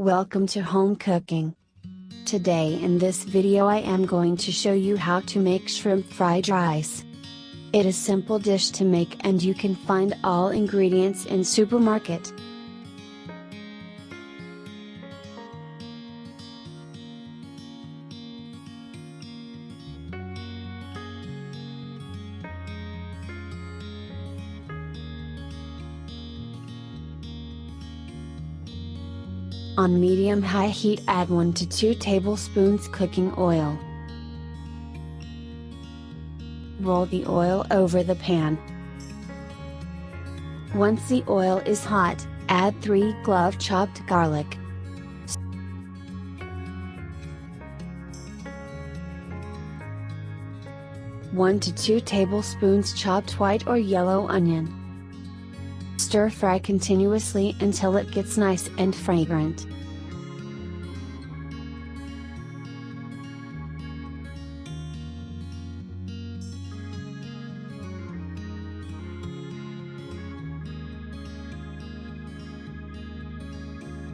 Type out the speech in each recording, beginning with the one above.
Welcome to home cooking. Today in this video I am going to show you how to make shrimp fried rice. It is a simple dish to make and you can find all ingredients in supermarket. On medium-high heat add 1 to 2 tablespoons cooking oil. Roll the oil over the pan. Once the oil is hot, add 3 cloves chopped garlic. One to 2 tablespoons chopped white or yellow onion. Stir fry continuously until it gets nice and fragrant.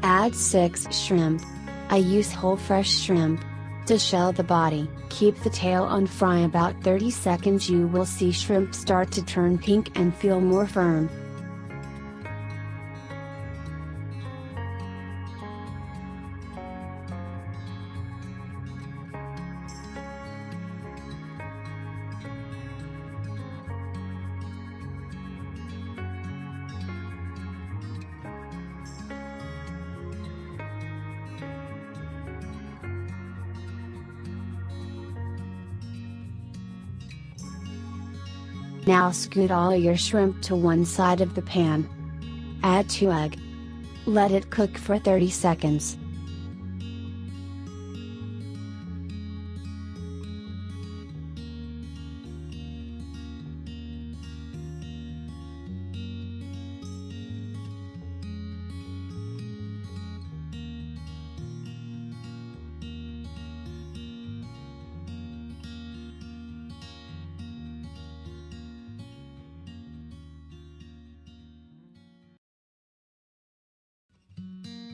Add 6 shrimp. I use whole fresh shrimp. To shell the body, keep the tail on fry about 30 seconds. You will see shrimp start to turn pink and feel more firm. Now scoot all your shrimp to one side of the pan. Add 2 eggs. Let it cook for 30 seconds.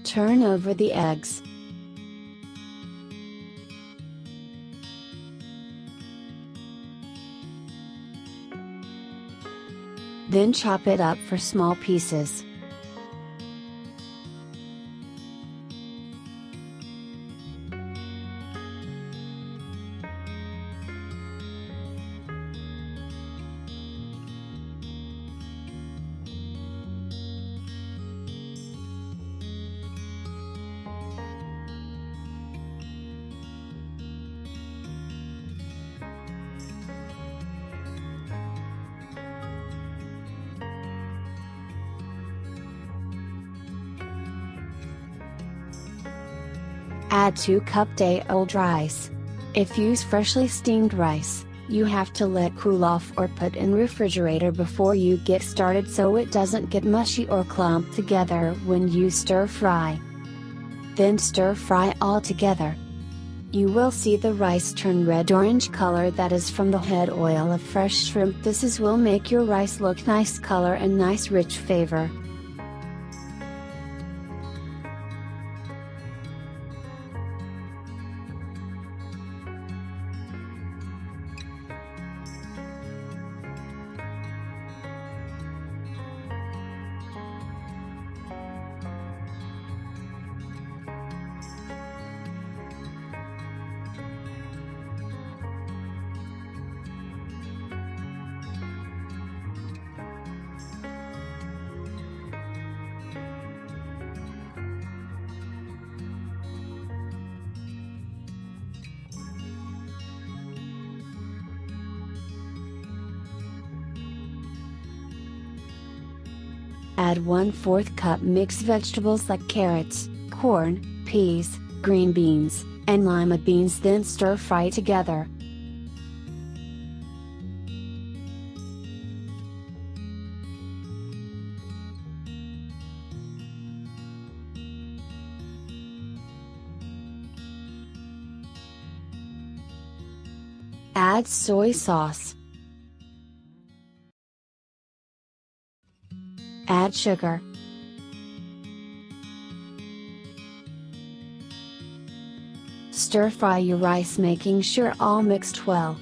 Turn over the eggs. Then chop it up for small pieces. Add 2 cups day-old rice. If use freshly steamed rice, you have to let cool off or put in refrigerator before you get started so it doesn't get mushy or clump together when you stir fry. Then stir fry all together. You will see the rice turn red-orange color, that is from the head oil of fresh shrimp. This will make your rice look nice color and nice rich flavor. Add 1/4 cup mixed vegetables like carrots, corn, peas, green beans, and lima beans, then stir fry together. Add soy sauce. Add sugar. Stir fry your rice, making sure all mixed well.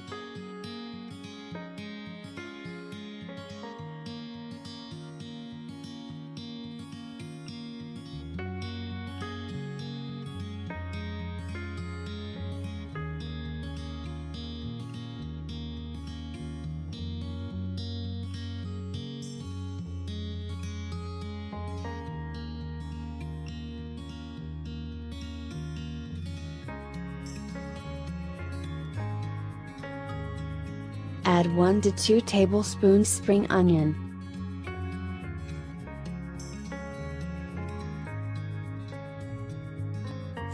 Add 1 to 2 tablespoons spring onion.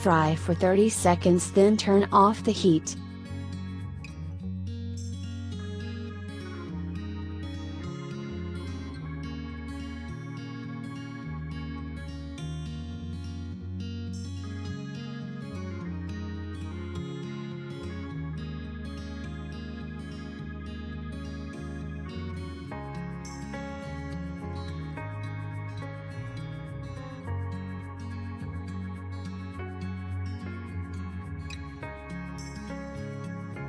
Fry for 30 seconds, then turn off the heat.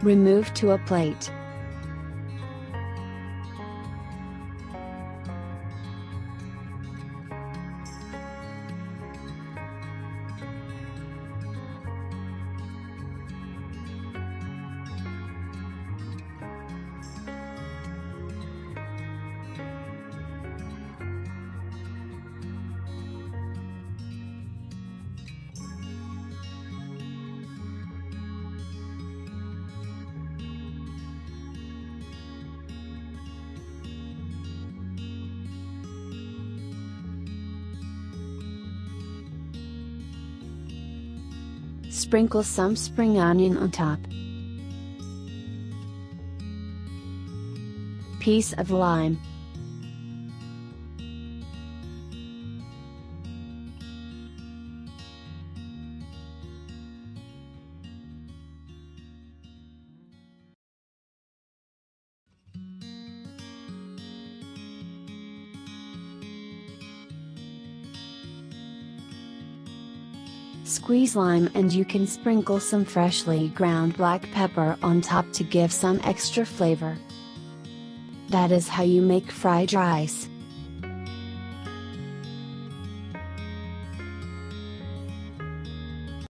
Remove to a plate. Sprinkle some spring onion on top. Piece of lime. Squeeze lime, and you can sprinkle some freshly ground black pepper on top to give some extra flavor. That is how you make fried rice.